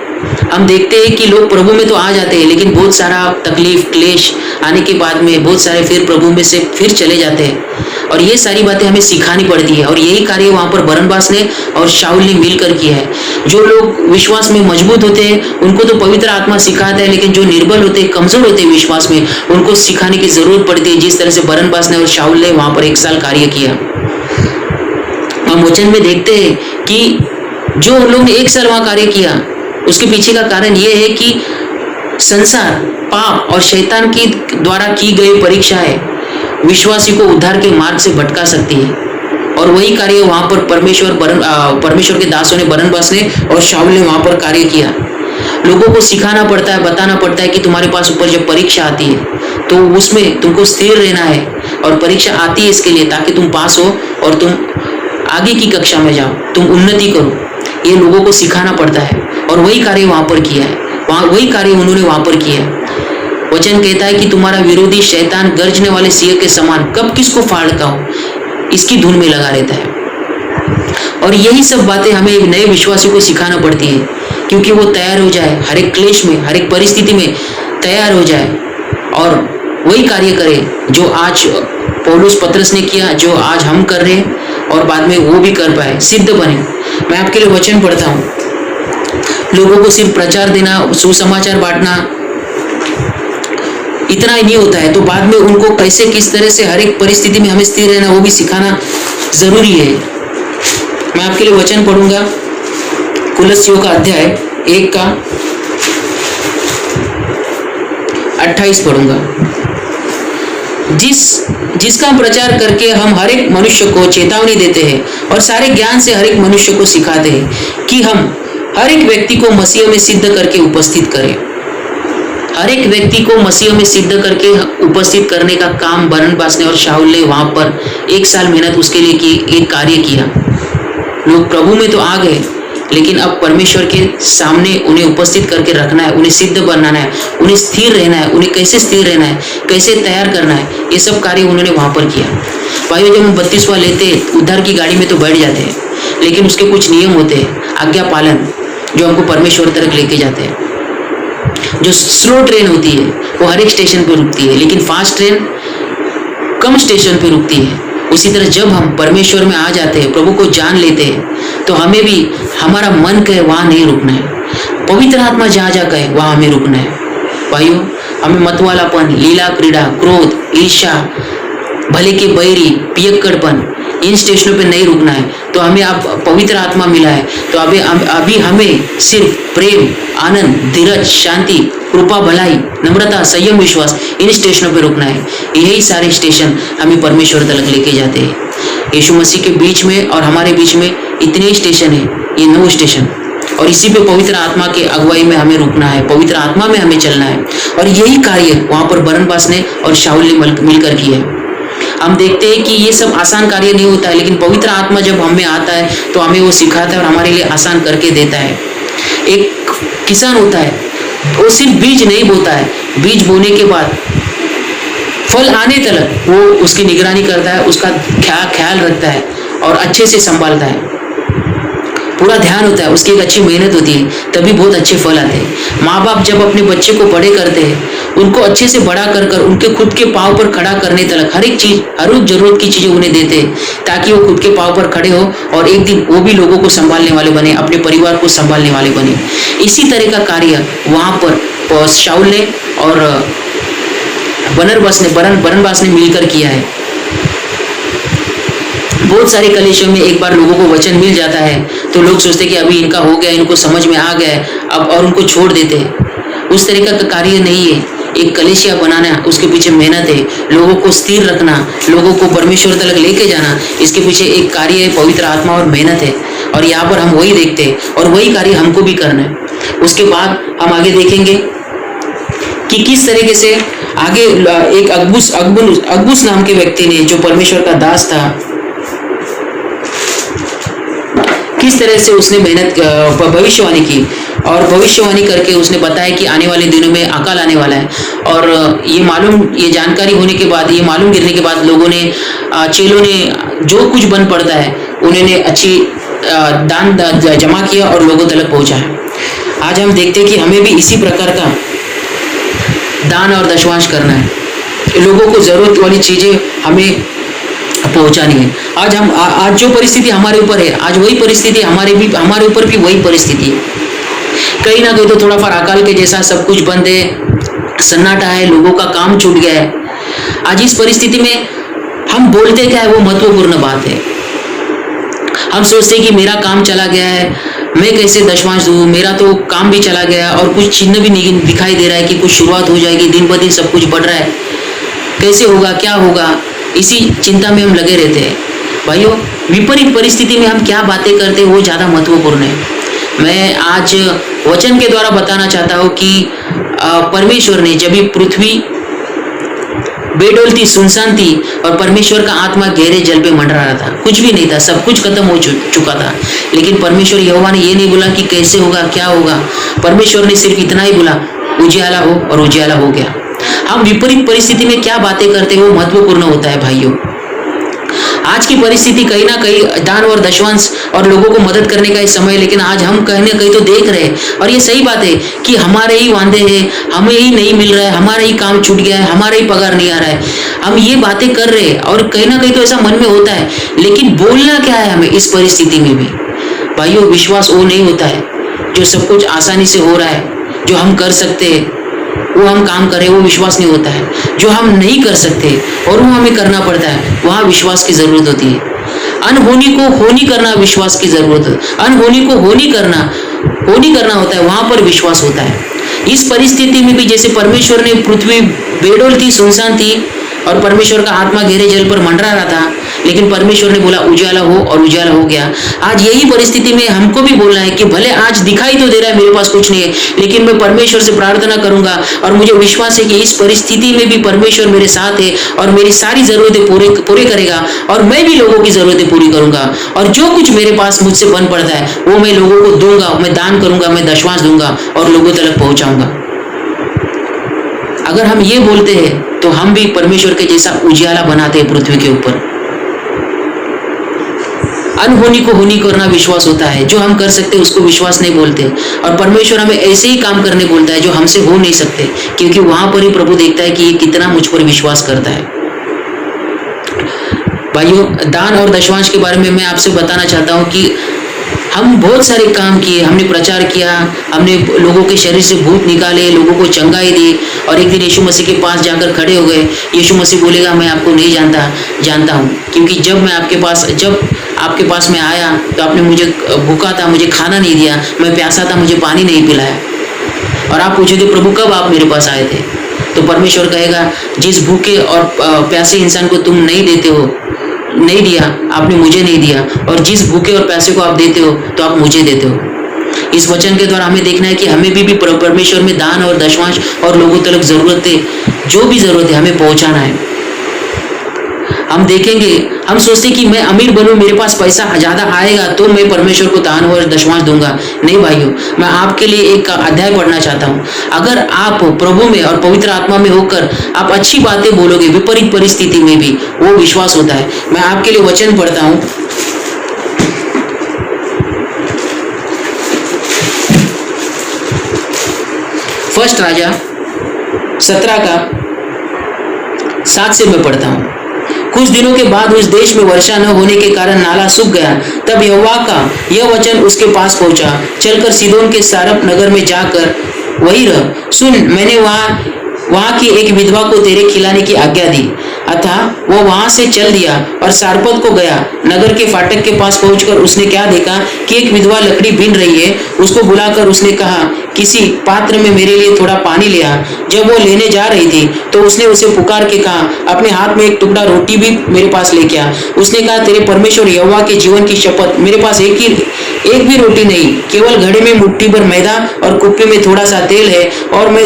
हम देखते हैं कि लोग प्रभु में तो आ जाते हैं, लेकिन बहुत सारा तकलीफ क्लेश आने के बाद में बहुत सारे फिर प्रभु में से फिर चले जाते हैं। और ये सारी बातें हमें सिखानी पड़ती है। और यही कार्य वहां पर बरनबास ने और शाऊल ने मिलकर किया है। जो लोग विश्वास में मजबूत होते हैं उनको तो पवित्र आत्मा सिखाता है, लेकिन जो निर्बल होते हैं, कमजोर होते हैं विश्वास में, उनको सिखाने की जरूरत पड़ती है। जिस तरह से बरनबास ने और शाऊल ने वहां पर 1 साल कार्य किया। हम वचन में देखते हैं कि जो लोग ने 1 साल वहां कार्य किया, उसके पीछे का कारण यह है कि संसार, पाप और शैतान की द्वारा की गई परीक्षाएं विश्वासी को उद्धार के मार्ग से भटका सकती है। और वही कार्य वहां पर परमेश्वर के दासों ने, बरनबास ने और शाऊल ने वहां पर कार्य किया। लोगों को सिखाना पड़ता है, बताना पड़ता है कि तुम्हारे पास ऊपर जब परीक्षा आती है तो उसमें तुमको स्थिर रहना है। और परीक्षा आती है इसके लिए ताकि तुम पास हो और तुम आगे की कक्षा में जाओ, तुम उन्नति करो। ये लोगों को सिखाना पड़ता है। और वही कार्य वहां पर किया है, वही कार्य उन्होंने वहां पर किया है। वचन कहता है कि तुम्हारा विरोधी शैतान गर्जने वाले सिंह के समान कब किसको फाड़ता हो, इसकी धुन में लगा रहता है। और यही सब बातें हमें नए विश्वासियों को सिखाना पड़ती है, क्योंकि वो तैयार हो जाए, हर एक क्लेश में, हर एक परिस्थिति में तैयार हो जाए और वही कार्य करे जो आज पौलुस पतरस ने किया, जो आज हम कर रहे हैं, और बाद में वो भी कर पाए, सिद्ध बने। मैं आपके लिए वचन पढ़ता हूँ। लोगों को सिर्फ प्रचार देना, सुसमाचार बांटना इतना ही नहीं होता है, तो बाद में उनको कैसे, किस तरह से हर एक परिस्थिति में हमें स्थिर रहना, वो भी सिखाना जरूरी है। मैं आपके लिए वचन पढ़ूंगा, कुलस्सियों का अध्याय 1 का 28 पढ़ूंगा। जिसका प्रचार करके हम हर एक मनुष्य को चेतावनी देते हैं और सारे ज्ञान से हर एक मनुष्य को सिखाते हैं कि हम हर एक व्यक्ति को मसीह में सिद्ध करके उपस्थित करें। हर एक व्यक्ति को मसीह में सिद्ध करके उपस्थित करने का काम बरनबास ने और शाऊल ने वहां पर 1 साल मेहनत उसके लिए की, एक कार्य किया। लोग प्रभु में तो आ गए, लेकिन अब परमेश्वर के सामने उन्हें उपस्थित करके रखना है, उन्हें सिद्ध बनाना है, उन्हें स्थिर रहना है, उन्हें कैसे स्थिर रहना है, कैसे तैयार करना है, ये सब कार्य उन्होंने वहां पर किया। भाइयों, जब हम 32वां लेते हैं उद्धार की गाड़ी में तो बैठ जाते हैं, लेकिन उसके कुछ नियम होते हैं, आज्ञा पालन, जो हमको परमेश्वर तक लेके जाते हैं। जो स्लो ट्रेन होती है वो हर एक स्टेशन पे रुकती है, लेकिन फास्ट ट्रेन कम स्टेशन पे रुकती है। उसी तरह जब हम परमेश्वर में आ जाते हैं, प्रभु को जान लेते हैं, तो हमें भी हमारा मन कहे वहां नहीं रुकना है, पवित्र आत्मा जहाँ जहाँ कहे वहां हमें रुकना है। भाइयों, हमें मतवालापन, लीला क्रीड़ा, क्रोध, ईर्ष्या, भले के बैरी, पियक्कड़पन, इन स्टेशनों पे नहीं रुकना है। तो हमें आप पवित्र आत्मा मिला है, तो अभी हमें सिर्फ प्रेम, आनंद, धीरज, शांति, कृपा, भलाई, नम्रता, संयम, विश्वास, इन स्टेशनों पे रुकना है। यही सारे स्टेशन हमें परमेश्वर तक लेके जाते हैं। यीशु मसीह के बीच में और हमारे बीच में इतने ही स्टेशन है, ये 9 स्टेशन। और इसी पे पवित्र आत्मा के अगुवाई में हमें रुकना है, पवित्र आत्मा में हमें चलना है। और यही कार्य वहां पर बरनबास ने और शाऊल ने मिलकर किया है। हम देखते हैं कि ये सब आसान कार्य नहीं होता है, लेकिन पवित्र आत्मा जब हम में आता है तो हमें वो सिखाता है और हमारे लिए आसान करके देता है। एक किसान होता है, वो सिर्फ बीज नहीं बोता है, बीज बोने के बाद फल आने तक वो उसकी निगरानी करता है, उसका ख्याल रखता है और अच्छे से संभालता है, पूरा ध्यान होता है, उसकी एक अच्छी मेहनत होती है, तभी बहुत अच्छे फल आते हैं। माँ बाप जब अपने बच्चे को बड़े करते हैं, उनको अच्छे से बड़ा कर उनके खुद के पाँव पर खड़ा करने तक हर एक चीज, हर एक जरूरत की चीजें उन्हें देते हैं, ताकि वो खुद के पाँव पर खड़े हो और एक दिन वो भी लोगों को संभालने वाले बने, अपने परिवार को संभालने वाले बने। इसी तरह का कार्य वहां पर शाऊल ने और बरनबास ने मिलकर किया है। बहुत सारे कलीसिया में एक बार लोगों को वचन मिल जाता है तो लोग सोचते कि अभी इनका हो गया, इनको समझ में आ गया अब, और उनको छोड़ देते हैं। उस तरीका का कार्य नहीं है। एक कलीसिया बनाना, उसके पीछे मेहनत है, लोगों को स्थिर रखना, लोगों को परमेश्वर तक लेके जाना, इसके पीछे एक कार्य है, पवित्र आत्मा और मेहनत है। और यहाँ पर हम वही देखते हैं और वही कार्य हमको भी करना है। उसके बाद हम आगे देखेंगे कि किस तरीके से आगे एक अगबुस नाम के व्यक्ति ने, जो परमेश्वर का दास था, किस तरह से उसने मेहनत भविष्यवाणी की और भविष्यवाणी करके उसने बताया कि आने वाले दिनों में अकाल आने वाला है। और ये जानकारी होने के बाद, ये मालूम गिरने के बाद लोगों ने, चेलों ने जो कुछ बन पड़ता है उन्होंने अच्छी दान जमा किया और लोगों तक पहुंचाया। आज हम देखते हैं कि हमें भी इसी प्रकार का दान और दशवांश करना है, लोगों को जरूरत वाली चीजें हमें पहुंचानी है। आज जो परिस्थिति हमारे ऊपर है, आज वही परिस्थिति हमारे ऊपर भी वही परिस्थिति है। कहीं ना कहीं तो थोड़ा फार अकाल के जैसा सब कुछ बंद है, सन्नाटा है, लोगों का काम छूट गया है। आज इस परिस्थिति में हम बोलते क्या है वो महत्वपूर्ण बात है। हम सोचते हैं कि मेरा काम चला गया है, मैं कैसे दशवांश दूं, मेरा तो काम भी चला गया और कुछ चिन्ह भी नहीं दिखाई दे रहा है कि कुछ शुरुआत हो जाएगी, दिन ब दिन सब कुछ बढ़ रहा है, कैसे होगा, क्या होगा, इसी चिंता में हम लगे रहते हैं। भाइयों, विपरीत परिस्थिति में हम क्या बातें करते हैं वो ज़्यादा महत्वपूर्ण है। मैं आज वचन के द्वारा बताना चाहता हूँ कि परमेश्वर ने, जब भी पृथ्वी बेडोल थी, सुनसान थी और परमेश्वर का आत्मा गहरे जल पे मंडरा रहा था, कुछ भी नहीं था, सब कुछ खत्म हो चुका था, लेकिन परमेश्वर यहोवा ने ये नहीं बोला कि कैसे होगा, क्या होगा। परमेश्वर ने सिर्फ इतना ही बोला, उजियाला हो, और उजियाला हो गया। हम विपरीत परिस्थिति में क्या बातें करते हैं वो महत्वपूर्ण होता है। भाइयों, आज की परिस्थिति कहीं ना कहीं दान और दशवांश और लोगों को मदद करने का ही समय है, लेकिन आज हम कहीं ना कहीं तो देख रहे हैं, और ये सही बात है कि हमारे ही वांदे हैं, हमें ही नहीं मिल रहा है, हमारा ही काम छूट गया है, हमारा ही पगार नहीं आ रहा है, हम ये बातें कर रहे हैं और कहीं ना कहीं तो ऐसा मन में होता है, लेकिन बोलना क्या है हमें इस परिस्थिति में भी। भाइयों, विश्वास वो नहीं होता है जो सब कुछ आसानी से हो रहा है, जो हम कर सकते हैं वो हम काम करें, वो विश्वास नहीं होता है। जो हम नहीं कर सकते और वो हमें करना पड़ता है, वहाँ विश्वास की जरूरत होती है। अनहोनी को होनी करना विश्वास की जरूरत है, अनहोनी को होनी करना होता है, वहां पर विश्वास होता है। इस परिस्थिति में भी जैसे परमेश्वर ने, पृथ्वी बेडोल थी, सुनसान थी और परमेश्वर का आत्मा गहरे जल पर मंडरा रहा था, लेकिन परमेश्वर ने बोला उजाला हो, और उजाला हो गया। आज यही परिस्थिति में हमको भी बोलना है कि भले आज दिखाई तो दे रहा है मेरे पास कुछ नहीं है, लेकिन मैं परमेश्वर से प्रार्थना करूंगा और मुझे विश्वास है कि इस परिस्थिति में भी परमेश्वर मेरे साथ है और मेरी सारी जरूरतें पूरी करेगा, और मैं भी लोगों की जरूरतें पूरी करूंगा, और जो कुछ मेरे पास मुझसे बन पड़ता है वो मैं लोगों को दूंगा, मैं दान करूंगा, मैं दशवांश दूंगा और लोगों तक पहुंचाऊंगा। अगर हम ये बोलते हैं तो हम भी परमेश्वर के जैसा उजियाला बनाते हैं पृथ्वी के ऊपर। अनहोनी को होनी करना विश्वास होता है, जो हम कर सकते हैं उसको विश्वास नहीं बोलते, और परमेश्वर हमें ऐसे ही काम करने बोलता है जो हमसे हो नहीं सकते, क्योंकि वहां पर ही प्रभु देखता है कि ये कितना मुझ पर विश्वास करता है। भाइयों, दान और दशवांश के बारे में मैं आपसे बताना चाहता हूं कि हम बहुत सारे काम किए, हमने प्रचार किया, हमने लोगों के शरीर से भूत निकाले, लोगों को चंगाई दी, और एक दिन यीशु मसीह के पास जाकर खड़े हो गए। यीशु मसीह बोलेगा मैं आपको नहीं जानता हूँ, क्योंकि जब आपके पास में आया तो आपने मुझे भूखा था, मुझे खाना नहीं दिया, मैं प्यासा था, मुझे पानी नहीं पिलाया। और आप पूछोगे प्रभु कब आप मेरे पास आए थे, तो परमेश्वर कहेगा जिस भूखे और प्यासे इंसान को तुम नहीं दिया, आपने मुझे नहीं दिया, और जिस भूखे और प्यासे को आप देते हो तो आप मुझे देते हो। इस वचन के द्वारा हमें देखना है कि हमें भी परमेश्वर में दान और दशमांश और लोगों तक जरूरतें जो भी जरूरत है हमें पहुंचाना है। हम देखेंगे, हम सोचते कि मैं अमीर बनूं, मेरे पास पैसा ज्यादा आएगा तो मैं परमेश्वर को दान और दशमांश दूंगा। नहीं भाइयों, मैं आपके लिए एक अध्याय पढ़ना चाहता हूं। अगर आप प्रभु में और पवित्र आत्मा में होकर आप अच्छी बातें बोलोगे विपरीत परिस्थिति में भी, वो विश्वास होता है। मैं आपके लिए वचन पढ़ता हूं। फर्स्ट राजा 17 का 7 से मैं पढ़ता हूं। कुछ दिनों के बाद उस देश में वर्षा न होने के कारण नाला सूख गया। तब यहोवा का यह वचन उसके पास पहुंचा, चलकर सीदोन के सारप नगर में जाकर वहीं रह। सुन, मैंने वहां की एक विधवा को तेरे खिलाने की आज्ञा दी। अतः वो वहां से चल दिया और सारपत को गया। नगर के फाटक के पास पहुंचकर उसने क्या देखा कि एक विधवा लकड़ी बीन रही है। उसको बुलाकर उसने कहा, किसी पात्र में मेरे लिए थोड़ा पानी ले आ। जब वो लेने जा रही थी तो उसने उसे पुकार के कहा, अपने हाथ में एक टुकड़ा रोटी भी मेरे पास लेके आ। उसने कहा, तेरे परमेश्वर यहोवा के जीवन की शपथ, मेरे पास एक भी रोटी नहीं, केवल घड़े में मुट्ठी भर मैदा और कुप्पी में थोड़ा सा तेल है, और मैं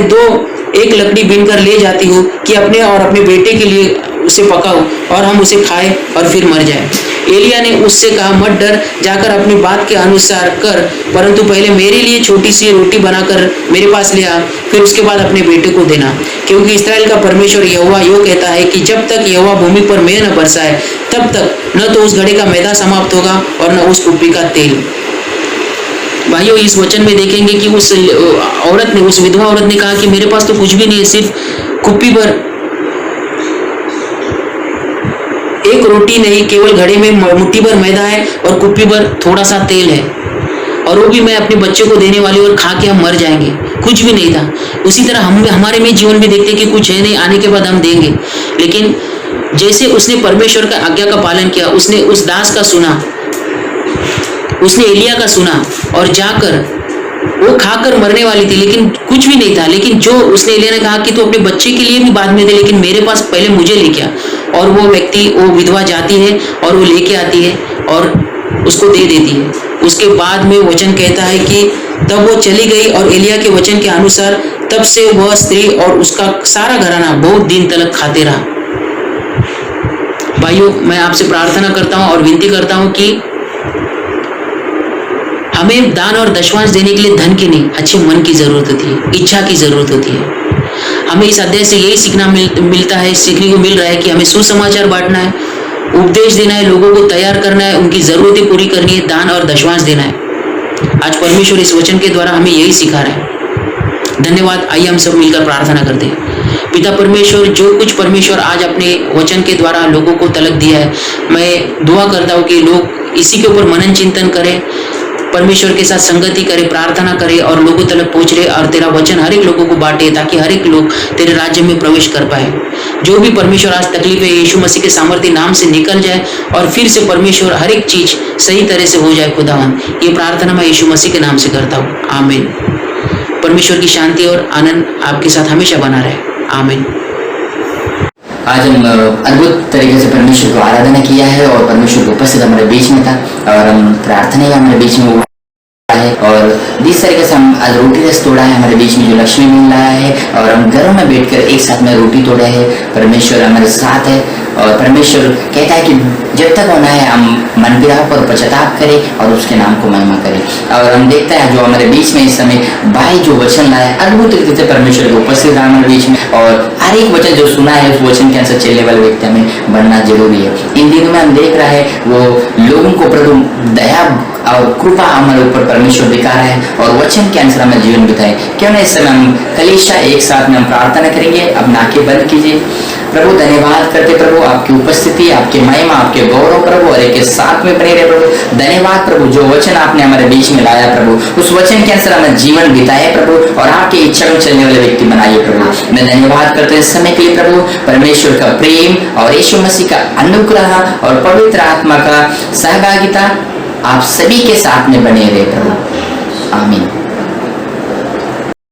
एक लकड़ी बीनकर ले जाती हूँ कि अपने और अपने बेटे के लिए उसे पकाओ और हम उसे खाएं और फिर मर जाएं। एलिया ने उससे कहा, मत डर, जाकर अपनी बात के अनुसार कर, परंतु पहले मेरे लिए छोटी सी रोटी बनाकर मेरे पास ले आ, फिर उसके बाद अपने बेटे को देना। क्योंकि इस्राएल का परमेश्वर यहोवा यो कहता है कि जब तक यहोवा भूमि पर मेघ न बरसाए तब तक न तो उस घड़े का मैदा समाप्त होगा और न उस कुप्पी का तेल। भाइयों, इस वचन में देखेंगे कि उस विधवा औरत ने कहा कि मेरे पास तो कुछ भी नहीं है, सिर्फ कुप्पी भर एक रोटी नहीं, केवल घड़े में मुट्ठी भर मैदा है और कुप्पी भर थोड़ा सा तेल है, और वो भी मैं अपने बच्चे को देने वाली और खा के हम मर जाएंगे। कुछ भी नहीं था। उसी तरह हमारे में जीवन में देखते हैं कि कुछ है नहीं, आने के बाद हम देंगे। लेकिन जैसे उसने परमेश्वर का आज्ञा का पालन किया, उसने उस दास का सुना, उसने एलिया का सुना और जाकर वो खाकर मरने वाली थी, लेकिन कुछ भी नहीं था। लेकिन जो उसने एलिया ने कहा कि तू अपने बच्चे के लिए भी बाद में दे, लेकिन मेरे पास पहले मुझे लेके आ। और वो व्यक्ति, वो विधवा जाती है और वो लेके आती है और उसको दे देती है। उसके बाद में वचन कहता है कि तब वो चली गई और एलिया के वचन के अनुसार तब से वह स्त्री और उसका सारा घराना बहुत दिन तक खाते रहा। भाइयों, मैं आपसे प्रार्थना करता हूँ और विनती करता हूँ कि हमें दान और दशमांश देने के लिए धन की नहीं, अच्छे मन की जरूरत होती है, इच्छा की जरूरत होती है। हमें इस अध्याय से यही सीखने को मिल रहा है कि हमें सुसमाचार बांटना है, उपदेश देना है, लोगों को तैयार करना है, उनकी जरूरतें पूरी करनी है, दान और दशमांश देना है। आज परमेश्वर इस वचन के द्वारा हमें यही सिखा रहा है। धन्यवाद। आइए हम सब मिलकर प्रार्थना करते हैं। पिता परमेश्वर, जो कुछ परमेश्वर आज अपने वचन के द्वारा लोगों को तलक दिया है, मैं दुआ करता हूँ कि लोग इसी के ऊपर मनन चिंतन करें, परमेश्वर के साथ संगति करे, प्रार्थना करे और लोगों तक पहुंच रहे और तेरा वचन हर एक लोगों को बांटे, ताकि हर एक लोग तेरे राज्य में प्रवेश कर पाए। जो भी परमेश्वर आज तकलीफ है, यीशु मसीह के सामर्थ्य नाम से निकल जाए और फिर से परमेश्वर हर एक चीज सही तरह से हो जाए। खुदावन, ये प्रार्थना मैं यीशु मसीह के नाम से करता हूँ, आमीन। परमेश्वर की शांति और आनंद आपके साथ हमेशा बना रहे, आमीन। आज हम अद्भुत तरीके से परमेश्वर को आराधना किया है और परमेश्वर को उपस्थित हमारे बीच में था और हम प्रार्थना हमारे बीच में हुआ है। और जिस तरीके से हम आज रोटी रस तोड़ा है हमारे बीच में, जो लक्ष्मी मिल रहा है, और हम घरों में बैठकर एक साथ में रोटी तोड़ा है, परमेश्वर हमारे साथ है। और परमेश्वर कहता है कि जब तक होना है हम मन पिता पर पश्चाताप करें और उसके नाम को महिमा करें। और हम देखते हैं जो हमारे बीच में इस समय भाई जो वचन लाया, अद्भुत तरीके से परमेश्वर को उपस्थित रहा हमारे बीच में, और हर एक वचन जो सुना है उस वचन के अनुसार चलने वाले व्यक्ति हमें बनना जरूरी है। इन दिनों में हम देख रहा है वो लोगों को प्रभु दया और कृपा हमारे ऊपर परमेश्वर दिखा रहा है और वचन के अनुसार हमें जीवन बिताए। क्यों ना इस समय हम कलीसिया एक साथ में हम प्रार्थना करेंगे। अपना आंखें बंद कीजिए। प्रभु धन्यवाद करते प्रभु आपकी उपस्थिति, आपकी महिमा, आपके गौरव प्रभु और एक साथ में बने रहे प्रभु। धन्यवाद प्रभु जो वचन आपने हमारे बीच में लाया प्रभु, उस वचन के अनुसार हमें जीवन बिताए प्रभु और आपकी इच्छा में चलने वाले व्यक्ति बनाइए प्रभु। मैं धन्यवाद करते हैं इस समय के लिए प्रभु। परमेश्वर का प्रेम और यीशु मसीह का अनुग्रह और पवित्र आत्मा का सहभागिता आप सभी के साथ में बने रहे प्रभु, आमीन।